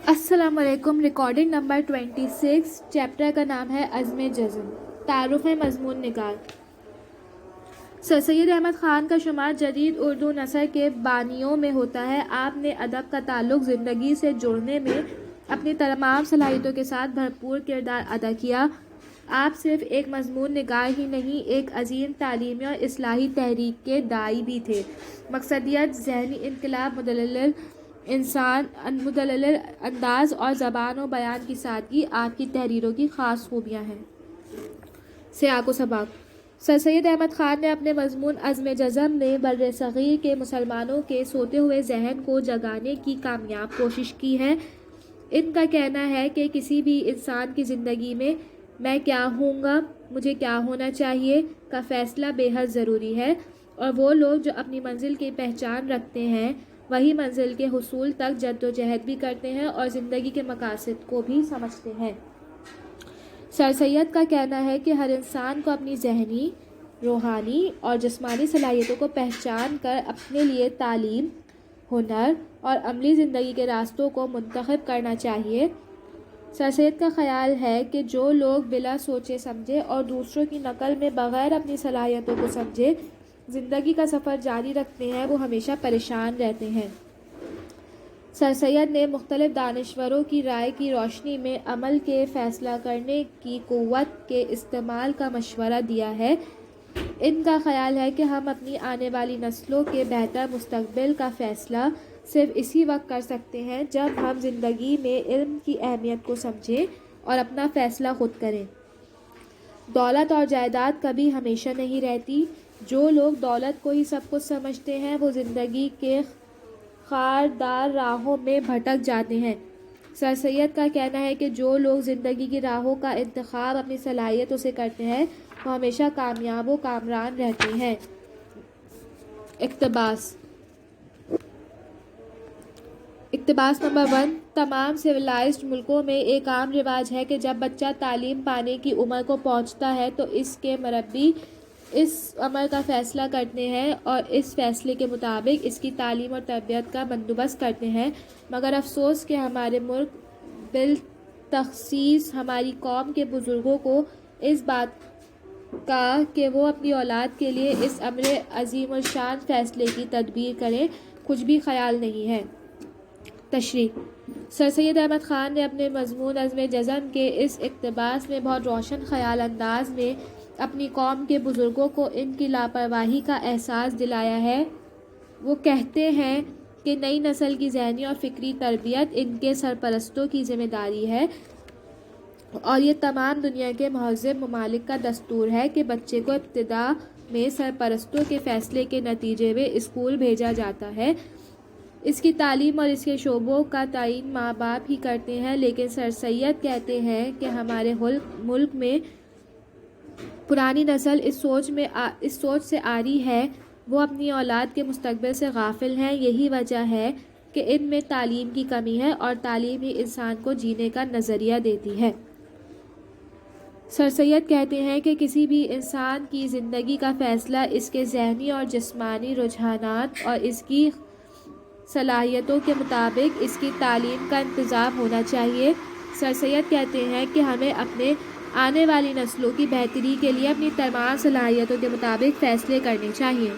अस्सलाम वालेकुम। Recording number 26। Chapter का नाम है अज़्म जज़्म। तारुफ़ मज़मून निगार। सर सैयद अहमद ख़ान का शुमार जदीद उर्दू नसर के बानियों में होता है। आपने अदब का ताल्लुक़ ज़िंदगी से जुड़ने में अपनी तमाम सलाहियतों के साथ भरपूर किरदार अदा किया। आप सिर्फ़ एक मज़मून निगार ही नहीं, एक अज़ीम तालीमी और इस्लाही तहरीक के दाई भी थे। मकसदियत, ज़हनी इनकलाब, मुदल्लल अंदाज़ और ज़बान व बयान की सादगी आपकी तहरीरों की ख़ास खूबियाँ हैं। सियाक़ व सबाक़। सर सैयद अहमद ख़ान ने अपने मज़मून अज़्म जज़्म में बर्र सग़ीर के मुसलमानों के सोते हुए जहन को जगाने की कामयाब कोशिश की है। इनका कहना है कि किसी भी इंसान की ज़िंदगी में मैं क्या हूँगा, मुझे क्या होना चाहिए का फ़ैसला बेहद ज़रूरी है, और वो लोग जो अपनी मंजिल की पहचान रखते हैं वही मंजिल के हुसूल तक जद्दोजहद भी करते हैं और ज़िंदगी के मकासद को भी समझते हैं। सर सैयद का कहना है कि हर इंसान को अपनी ज़हनी, रूहानी और जिस्मानी सलाहियतों को पहचान कर अपने लिए तालीम, हुनर और अमली ज़िंदगी के रास्तों को मुंतखब करना चाहिए। सर सैयद का ख़याल है कि जो लोग बिला सोचे समझे और दूसरों की नकल में बग़ैर अपनी सलाहियतों को समझे ज़िंदगी का सफ़र जारी रखते हैं, वो हमेशा परेशान रहते हैं। सर सैयद ने मुख्तलिफ़ दानिश्वरों की राय की रोशनी में अमल के फ़ैसला करने की क़ुव्वत के इस्तेमाल का मशवरा दिया है। इनका ख़याल है कि हम अपनी आने वाली नस्लों के बेहतर मुस्तक़बिल का फ़ैसला सिर्फ़ इसी वक्त कर सकते हैं जब हम ज़िंदगी में इल्म की अहमियत को समझें और अपना फ़ैसला ख़ुद करें। दौलत और जायदाद कभी हमेशा नहीं रहती। जो लोग दौलत को ही सब कुछ समझते हैं वो ज़िंदगी के खारदार राहों में भटक जाते हैं। सर सैयद का कहना है कि जो लोग ज़िंदगी की राहों का इंतखाब अपनी सलाहियतों से करते हैं वो हमेशा कामयाब व कामरान रहते हैं। इक़्तिबास नंबर 1। तमाम सिविलाइज्ड मुल्कों में एक आम रिवाज है कि जब बच्चा तालीम पाने की उम्र को पहुंचता है तो इसके मुरब्बी इस अमर का फ़ैसला करते हैं और इस फ़ैसले के मुताबिक इसकी तालीम और तरबियत का बंदोबस्त करते हैं। मगर अफसोस कि हमारे मुल्क बिलतख़सीस हमारी कौम के बुज़ुर्गों को इस बात का कि वो अपनी औलाद के लिए इस अमर अज़ीम और शान फ़ैसले की तदबीर करें कुछ भी ख़याल नहीं है। तशरीह। सर सैयद अहमद ख़ान ने अपने मज़मून अज़्म जज़्म के इस इक़्तिबास में बहुत रोशन ख़याल अंदाज़ में अपनी कौम के बुज़ुर्गों को इनकी लापरवाही का एहसास दिलाया है। वो कहते हैं कि नई नस्ल की ज़हनी और फ़िक्री तरबियत इनके सरपरस्तों की ज़िम्मेदारी है और ये तमाम दुनिया के महज़्ज़ब ममालिक का दस्तूर है कि बच्चे को इब्तिदा में सरपरस्तों के फ़ैसले के नतीजे में स्कूल भेजा जाता है। इसकी तालीम और इसके शोबों का तयन माँ बाप ही करते हैं, लेकिन सर सैयद कहते हैं कि हमारे मुल्क में पुरानी नस्ल इस सोच से आरी है, वो अपनी औलाद के मुस्तक़बिल से गाफिल हैं। यही वजह है कि इनमें तालीम की कमी है और तालीम ही इंसान को जीने का नज़रिया देती है। सर सैयद कहते हैं कि किसी भी इंसान की ज़िंदगी का फ़ैसला इसके ज़हनी और जिस्मानी रुझानात और इसकी सलाहियतों के मुताबिक इसकी तालीम का इंतज़ाम होना चाहिए। सर सैयद कहते हैं कि हमें अपने आने वाली नस्लों की बेहतरी के लिए अपनी तमाम सलाहियतों के मुताबिक फ़ैसले करने चाहिए।